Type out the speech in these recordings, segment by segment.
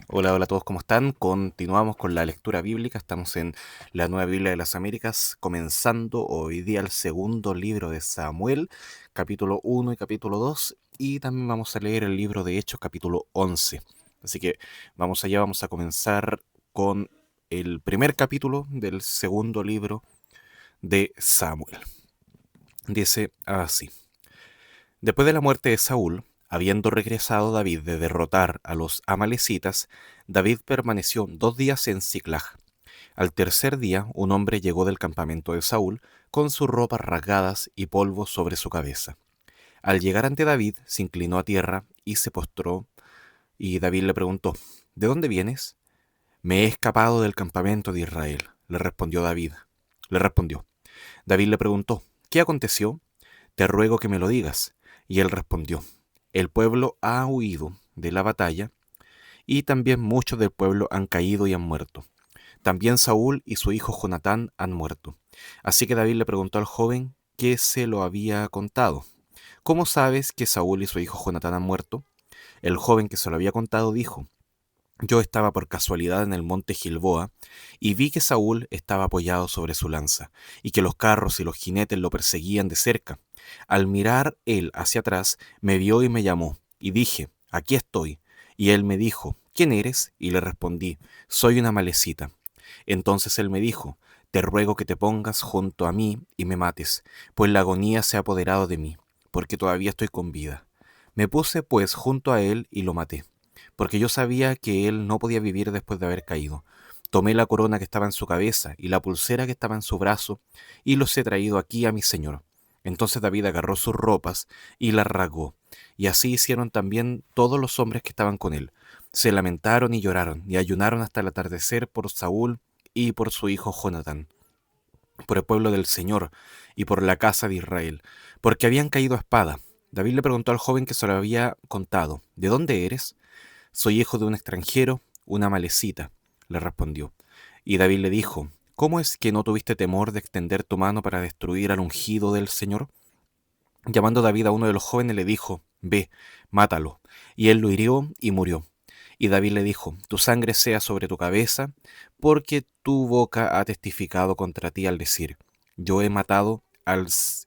Hola, hola a todos, ¿cómo están? Continuamos con la lectura bíblica. Estamos en la Nueva Biblia de las Américas, comenzando hoy día el segundo libro de Samuel, capítulo 1 y capítulo 2, y también vamos a leer el libro de Hechos, capítulo 11. Así que vamos allá, vamos a comenzar con el primer capítulo del segundo libro de Samuel. Dice así: Después de la muerte de Saúl, habiendo regresado David de derrotar a los amalecitas, David permaneció 2 días en Siclag. Al tercer día, un hombre llegó del campamento de Saúl con sus ropas rasgadas y polvo sobre su cabeza. Al llegar ante David, se inclinó a tierra y se postró, y David le preguntó: ¿De dónde vienes? Me he escapado del campamento de Israel, le respondió David. Le respondió. David le preguntó: ¿Qué aconteció? Te ruego que me lo digas. Y él respondió: El pueblo ha huido de la batalla, y también muchos del pueblo han caído y han muerto. También Saúl y su hijo Jonatán han muerto. Así que David le preguntó al joven qué se lo había contado. ¿Cómo sabes que Saúl y su hijo Jonatán han muerto? El joven que se lo había contado dijo: Yo estaba por casualidad en el monte Gilboa y vi que Saúl estaba apoyado sobre su lanza y que los carros y los jinetes lo perseguían de cerca. Al mirar él hacia atrás, me vio y me llamó, y dije: Aquí estoy. Y él me dijo: ¿Quién eres? Y le respondí: Soy una malecita. Entonces él me dijo: Te ruego que te pongas junto a mí y me mates, pues la agonía se ha apoderado de mí, porque todavía estoy con vida. Me puse pues junto a él y lo maté, porque yo sabía que él no podía vivir después de haber caído. Tomé la corona que estaba en su cabeza y la pulsera que estaba en su brazo, y los he traído aquí a mi señor. Entonces David agarró sus ropas y las rasgó, y así hicieron también todos los hombres que estaban con él. Se lamentaron y lloraron, y ayunaron hasta el atardecer por Saúl y por su hijo Jonatán, por el pueblo del Señor y por la casa de Israel, porque habían caído a espada. David le preguntó al joven que se lo había contado: ¿De dónde eres? Soy hijo de un extranjero, una malecita, le respondió. Y David le dijo: ¿Cómo es que no tuviste temor de extender tu mano para destruir al ungido del Señor? Llamando David a uno de los jóvenes le dijo: Ve, mátalo. Y él lo hirió y murió. Y David le dijo: Tu sangre sea sobre tu cabeza, porque tu boca ha testificado contra ti al decir: Yo he matado al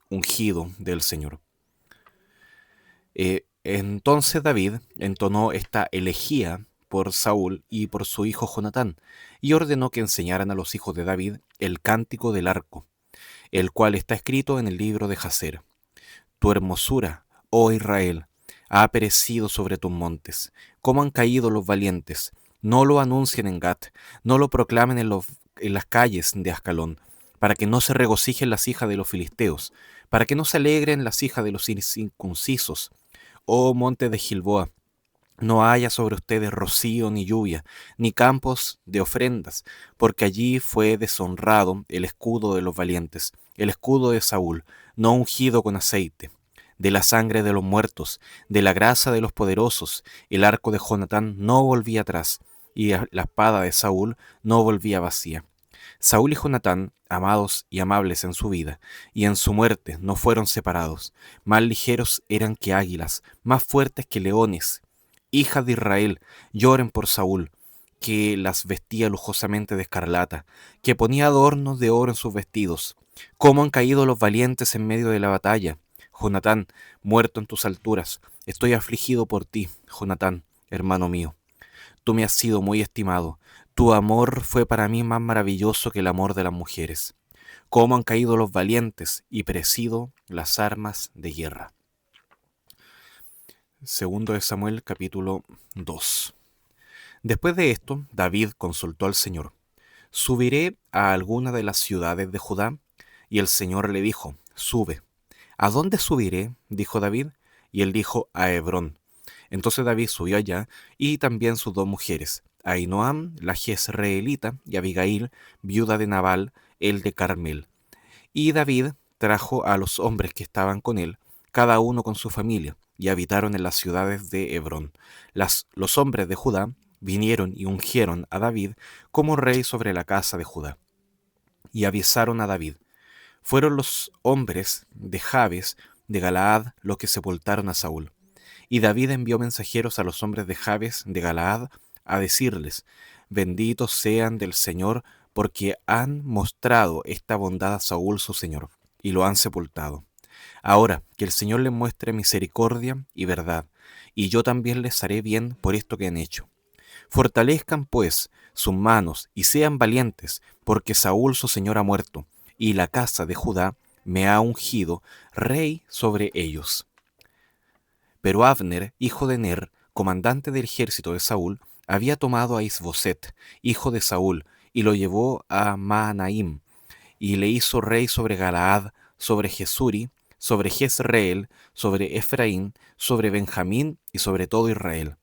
ungido del Señor. Entonces David entonó esta elegía por Saúl y por su hijo Jonatán, y ordenó que enseñaran a los hijos de David el cántico del arco, el cual está escrito en el libro de Jaser. Tu hermosura, oh Israel, ha perecido sobre tus montes. ¿Cómo han caído los valientes? No lo anuncien en Gat, no lo proclamen en las calles de Ascalón, para que no se regocijen las hijas de los filisteos, para que no se alegren las hijas de los incircuncisos. Oh monte de Gilboa, no haya sobre ustedes rocío ni lluvia, ni campos de ofrendas, porque allí fue deshonrado el escudo de los valientes, el escudo de Saúl, no ungido con aceite. De la sangre de los muertos, de la grasa de los poderosos, el arco de Jonatán no volvía atrás, y la espada de Saúl no volvía vacía. Saúl y Jonatán, amados y amables en su vida, y en su muerte no fueron separados. Más ligeros eran que águilas, más fuertes que leones. Hijas de Israel, lloren por Saúl, que las vestía lujosamente de escarlata, que ponía adornos de oro en sus vestidos. ¿Cómo han caído los valientes en medio de la batalla? Jonatán, muerto en tus alturas, estoy afligido por ti, Jonatán, hermano mío. Tú me has sido muy estimado. Tu amor fue para mí más maravilloso que el amor de las mujeres. Cómo han caído los valientes y perecido las armas de guerra. Segundo de Samuel, capítulo 2. Después de esto, David consultó al Señor: ¿Subiré a alguna de las ciudades de Judá? Y el Señor le dijo: Sube. ¿A dónde subiré? Dijo David. Y él dijo: A Hebrón. Entonces David subió allá, y también sus dos mujeres, Ahinoam, la jezreelita, y Abigail, viuda de Nabal, el de Carmel. Y David trajo a los hombres que estaban con él, cada uno con su familia, y habitaron en las ciudades de Hebrón. Los hombres de Judá vinieron y ungieron a David como rey sobre la casa de Judá. Y avisaron a David. Fueron los hombres de Jabes de Galaad los que sepultaron a Saúl. Y David envió mensajeros a los hombres de Jabes de Galaad a decirles: benditos sean del Señor, porque han mostrado esta bondad a Saúl su señor, y lo han sepultado. Ahora, que el Señor les muestre misericordia y verdad, y yo también les haré bien por esto que han hecho. Fortalezcan, pues, sus manos y sean valientes, porque Saúl su señor ha muerto, y la casa de Judá me ha ungido rey sobre ellos. Pero Abner, hijo de Ner, comandante del ejército de Saúl, había tomado a Isboset, hijo de Saúl, y lo llevó a Mahanaim, y le hizo rey sobre Galaad, sobre Jesuri, sobre Jezreel, sobre Efraín, sobre Benjamín y sobre todo Israel.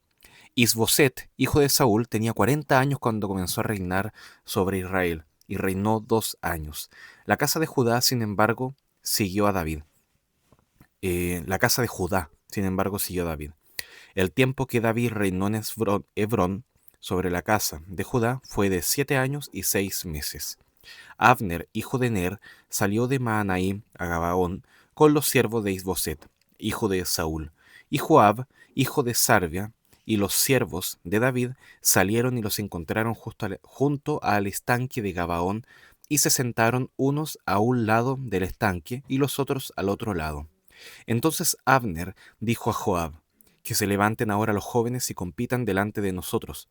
Isboset, hijo de Saúl, tenía 40 años cuando comenzó a reinar sobre Israel, y reinó 2 años. La casa de Judá, sin embargo, siguió a David. La casa de Judá, sin embargo, siguió a David. El tiempo que David reinó en Hebrón sobre la casa de Judá fue de 7 años y 6 meses. Abner, hijo de Ner, salió de Mahanaim a Gabaón con los siervos de Isboset, hijo de Saúl, y Joab, hijo de Sarvia, y los siervos de David salieron y los encontraron junto al estanque de Gabaón, y se sentaron unos a un lado del estanque y los otros al otro lado. Entonces Abner dijo a Joab: que se levanten ahora los jóvenes y compitan delante de nosotros.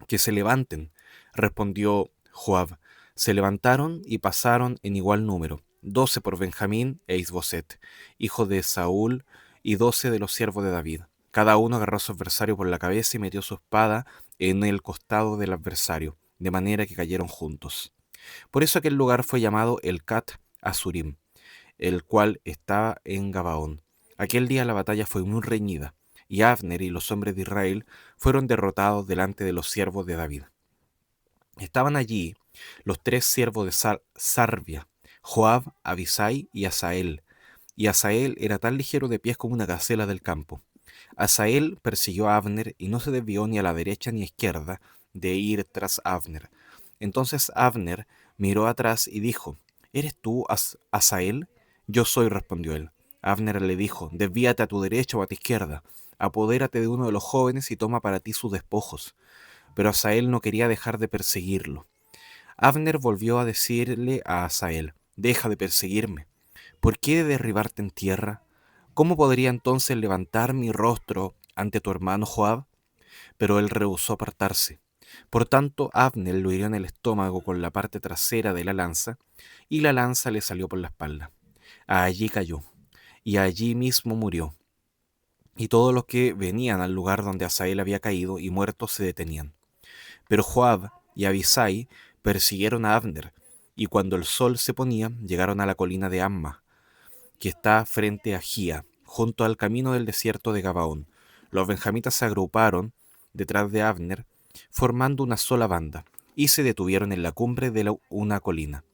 Que se levanten, respondió Joab. Se levantaron y pasaron en igual número, 12 por Benjamín e Isboset, hijo de Saúl, y 12 de los siervos de David. Cada uno agarró a su adversario por la cabeza y metió su espada en el costado del adversario, de manera que cayeron juntos. Por eso aquel lugar fue llamado el Cat Asurim, el cual estaba en Gabaón. Aquel día la batalla fue muy reñida, y Abner y los hombres de Israel fueron derrotados delante de los siervos de David. Estaban allí los 3 siervos de Sarvia, Joab, Abisai y Asael. Y Asael era tan ligero de pies como una gacela del campo. Asael persiguió a Abner y no se desvió ni a la derecha ni a izquierda de ir tras Abner. Entonces Abner miró atrás y dijo: ¿Eres tú, Asael? Yo soy, respondió él. Abner le dijo: desvíate a tu derecha o a tu izquierda, apodérate de uno de los jóvenes y toma para ti sus despojos. Pero Asael no quería dejar de perseguirlo. Abner volvió a decirle a Asael: deja de perseguirme. ¿Por qué he de derribarte en tierra? ¿Cómo podría entonces levantar mi rostro ante tu hermano Joab? Pero él rehusó apartarse. Por tanto, Abner lo hirió en el estómago con la parte trasera de la lanza, y la lanza le salió por la espalda. Allí cayó, y allí mismo murió. Y todos los que venían al lugar donde Asael había caído y muerto se detenían. Pero Joab y Abisai persiguieron a Abner, y cuando el sol se ponía, llegaron a la colina de Amma, que está frente a Gía, junto al camino del desierto de Gabaón. Los benjamitas se agruparon detrás de Abner, formando una sola banda, y se detuvieron en la cumbre de una colina.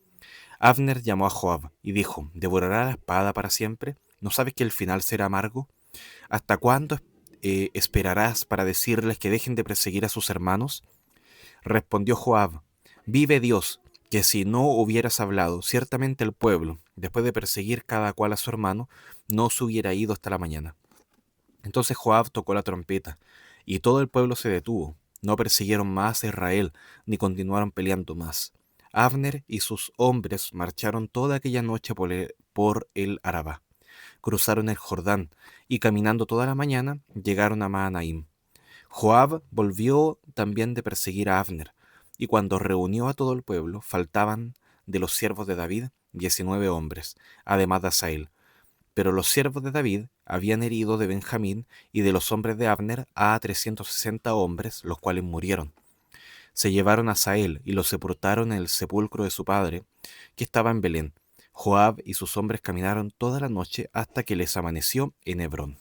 Abner llamó a Joab y dijo: ¿devorará la espada para siempre? ¿No sabes que el final será amargo? ¿Hasta cuándo esperarás para decirles que dejen de perseguir a sus hermanos? Respondió Joab: vive Dios, que si no hubieras hablado, ciertamente el pueblo, después de perseguir cada cual a su hermano, no se hubiera ido hasta la mañana. Entonces Joab tocó la trompeta, y todo el pueblo se detuvo. No persiguieron más a Israel, ni continuaron peleando más. Abner y sus hombres marcharon toda aquella noche por el Arabá. Cruzaron el Jordán, y caminando toda la mañana, llegaron a Mahanaim. Joab volvió también de perseguir a Abner, y cuando reunió a todo el pueblo, faltaban de los siervos de David 19 hombres, además de Asael. Pero los siervos de David habían herido de Benjamín y de los hombres de Abner a 360 hombres, los cuales murieron. Se llevaron a Asael y lo sepultaron en el sepulcro de su padre, que estaba en Belén. Joab y sus hombres caminaron toda la noche hasta que les amaneció en Hebrón.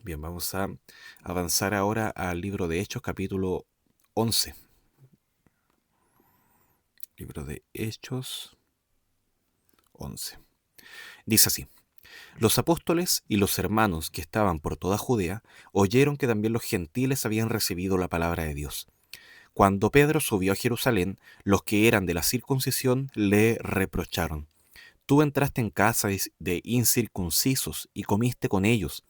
Bien, vamos a avanzar ahora al libro de Hechos, capítulo 11. Libro de Hechos 11. Dice así: los apóstoles y los hermanos que estaban por toda Judea oyeron que también los gentiles habían recibido la palabra de Dios. Cuando Pedro subió a Jerusalén, los que eran de la circuncisión le reprocharon: tú entraste en casa de incircuncisos y comiste con ellos.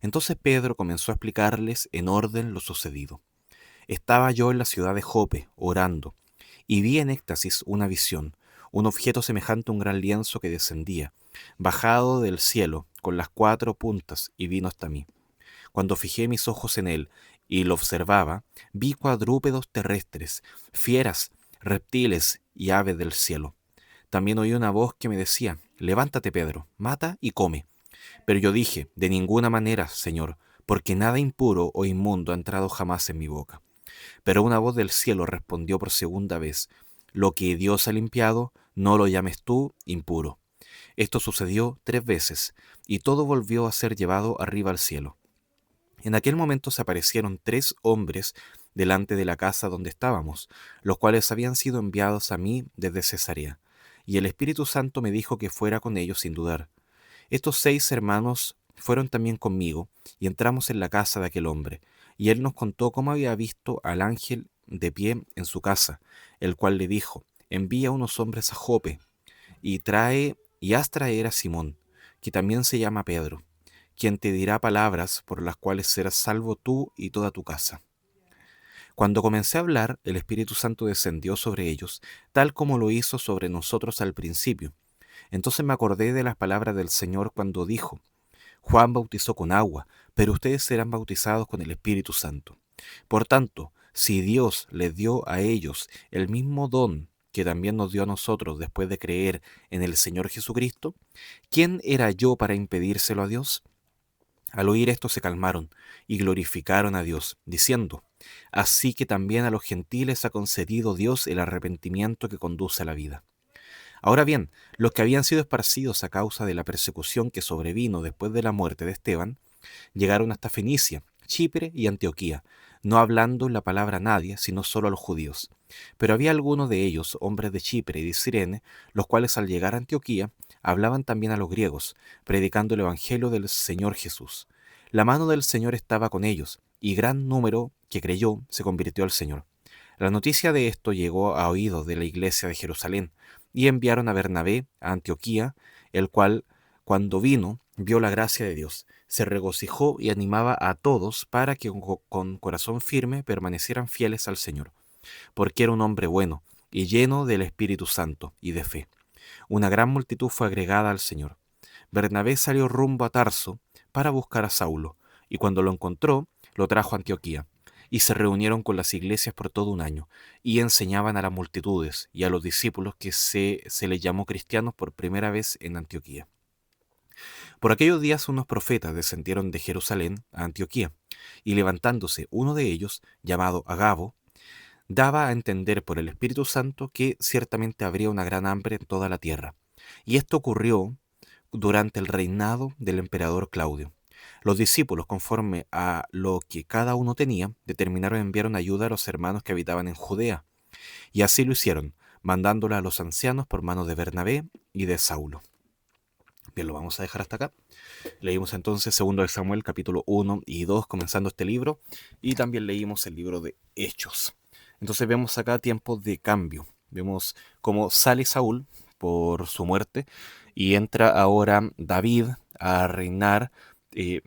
Entonces Pedro comenzó a explicarles en orden lo sucedido. Estaba yo en la ciudad de Jope, orando, y vi en éxtasis una visión, un objeto semejante a un gran lienzo que descendía, bajado del cielo, con las cuatro puntas, y vino hasta mí. Cuando fijé mis ojos en él y lo observaba, vi cuadrúpedos terrestres, fieras, reptiles y aves del cielo. También oí una voz que me decía: levántate, Pedro, mata y come. Pero yo dije: de ninguna manera, Señor, porque nada impuro o inmundo ha entrado jamás en mi boca. Pero una voz del cielo respondió por segunda vez: lo que Dios ha limpiado, no lo llames tú impuro. Esto sucedió 3 veces, y todo volvió a ser llevado arriba al cielo. En aquel momento se aparecieron 3 hombres delante de la casa donde estábamos, los cuales habían sido enviados a mí desde Cesarea, y el Espíritu Santo me dijo que fuera con ellos sin dudar. Estos 6 hermanos fueron también conmigo, y entramos en la casa de aquel hombre, y él nos contó cómo había visto al ángel de pie en su casa, el cual le dijo: envía unos hombres a Jope, y haz traer a Simón, que también se llama Pedro, quien te dirá palabras por las cuales serás salvo tú y toda tu casa. Cuando comencé a hablar, el Espíritu Santo descendió sobre ellos, tal como lo hizo sobre nosotros al principio. Entonces me acordé de las palabras del Señor cuando dijo: Juan bautizó con agua, pero ustedes serán bautizados con el Espíritu Santo. Por tanto, si Dios les dio a ellos el mismo don que también nos dio a nosotros después de creer en el Señor Jesucristo, ¿quién era yo para impedírselo a Dios? Al oír esto se calmaron y glorificaron a Dios, diciendo: así que también a los gentiles ha concedido Dios el arrepentimiento que conduce a la vida. Ahora bien, los que habían sido esparcidos a causa de la persecución que sobrevino después de la muerte de Esteban, llegaron hasta Fenicia, Chipre y Antioquía, no hablando la palabra a nadie, sino solo a los judíos. Pero había algunos de ellos, hombres de Chipre y de Cirene, los cuales al llegar a Antioquía hablaban también a los griegos, predicando el evangelio del Señor Jesús. La mano del Señor estaba con ellos, y gran número que creyó se convirtió al Señor. La noticia de esto llegó a oídos de la iglesia de Jerusalén, y enviaron a Bernabé a Antioquía, el cual, cuando vino, vio la gracia de Dios, se regocijó y animaba a todos para que con corazón firme permanecieran fieles al Señor, porque era un hombre bueno y lleno del Espíritu Santo y de fe. Una gran multitud fue agregada al Señor. Bernabé salió rumbo a Tarso para buscar a Saulo, y cuando lo encontró, lo trajo a Antioquía. Y se reunieron con las iglesias por todo un año, y enseñaban a las multitudes y a los discípulos que se les llamó cristianos por primera vez en Antioquía. Por aquellos días unos profetas descendieron de Jerusalén a Antioquía, y levantándose uno de ellos, llamado Agabo, daba a entender por el Espíritu Santo que ciertamente habría una gran hambre en toda la tierra. Y esto ocurrió durante el reinado del emperador Claudio. Los discípulos, conforme a lo que cada uno tenía, determinaron enviar una ayuda a los hermanos que habitaban en Judea, y así lo hicieron, mandándola a los ancianos por mano de Bernabé y de Saulo. Bien, lo vamos a dejar hasta acá. Leímos entonces 2 de Samuel, capítulo 1 y 2, comenzando este libro, y también leímos el libro de Hechos. Entonces vemos acá tiempos de cambio. Vemos cómo sale Saúl por su muerte y entra ahora David a reinar, eh,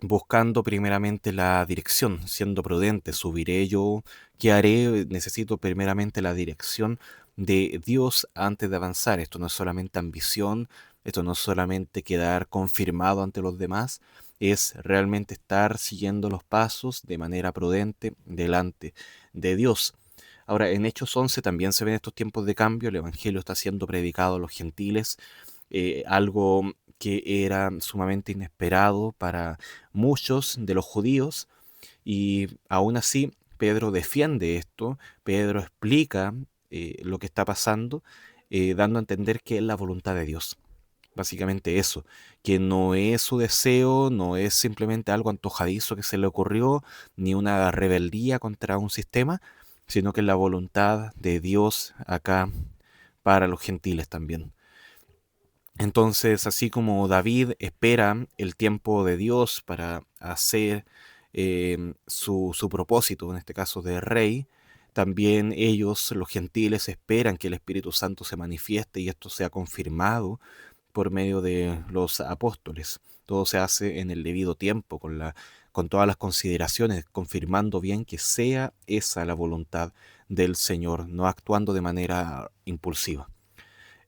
buscando primeramente la dirección, siendo prudente. ¿Subiré yo? ¿Qué haré? Necesito primeramente la dirección de Dios antes de avanzar. Esto no es solamente ambición, esto no es solamente quedar confirmado ante los demás, es realmente estar siguiendo los pasos de manera prudente delante de Dios. Ahora, en Hechos 11 también se ven estos tiempos de cambio, el Evangelio está siendo predicado a los gentiles, algo que era sumamente inesperado para muchos de los judíos, y aún así Pedro defiende esto, Pedro explica lo que está pasando, dando a entender que es la voluntad de Dios. Básicamente eso, que no es su deseo, no es simplemente algo antojadizo que se le ocurrió, ni una rebeldía contra un sistema, sino que es la voluntad de Dios acá para los gentiles también. Entonces, así como David espera el tiempo de Dios para hacer su propósito, en este caso de rey, también ellos, los gentiles, esperan que el Espíritu Santo se manifieste y esto sea confirmado por medio de los apóstoles. todo se hace en el debido tiempo, con todas las consideraciones, confirmando bien que sea esa la voluntad del Señor, no actuando de manera impulsiva.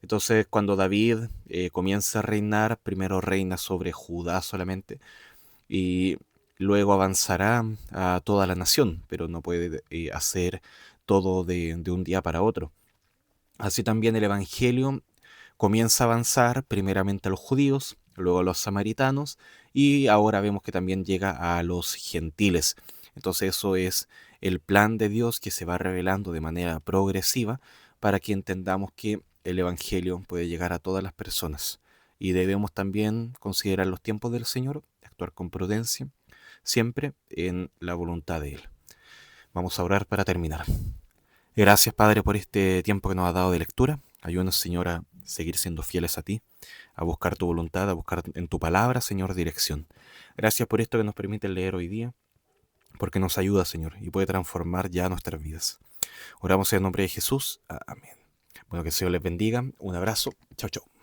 Entonces, cuando David comienza a reinar, primero reina sobre Judá solamente y luego avanzará a toda la nación, pero no puede hacer todo de un día para otro. Así también el Evangelio comienza a avanzar primeramente a los judíos, luego a los samaritanos y ahora vemos que también llega a los gentiles. Entonces eso es el plan de Dios que se va revelando de manera progresiva para que entendamos que el Evangelio puede llegar a todas las personas. Y debemos también considerar los tiempos del Señor, actuar con prudencia, siempre en la voluntad de Él. Vamos a orar para terminar. Gracias, Padre, por este tiempo que nos has dado de lectura. Ayúdanos, Señor, a seguir siendo fieles a ti, a buscar tu voluntad, a buscar en tu palabra, Señor, dirección. Gracias por esto que nos permite leer hoy día, porque nos ayuda, Señor, y puede transformar ya nuestras vidas. Oramos en el nombre de Jesús. Amén. Bueno, que el Señor les bendiga. Un abrazo. Chao, chao.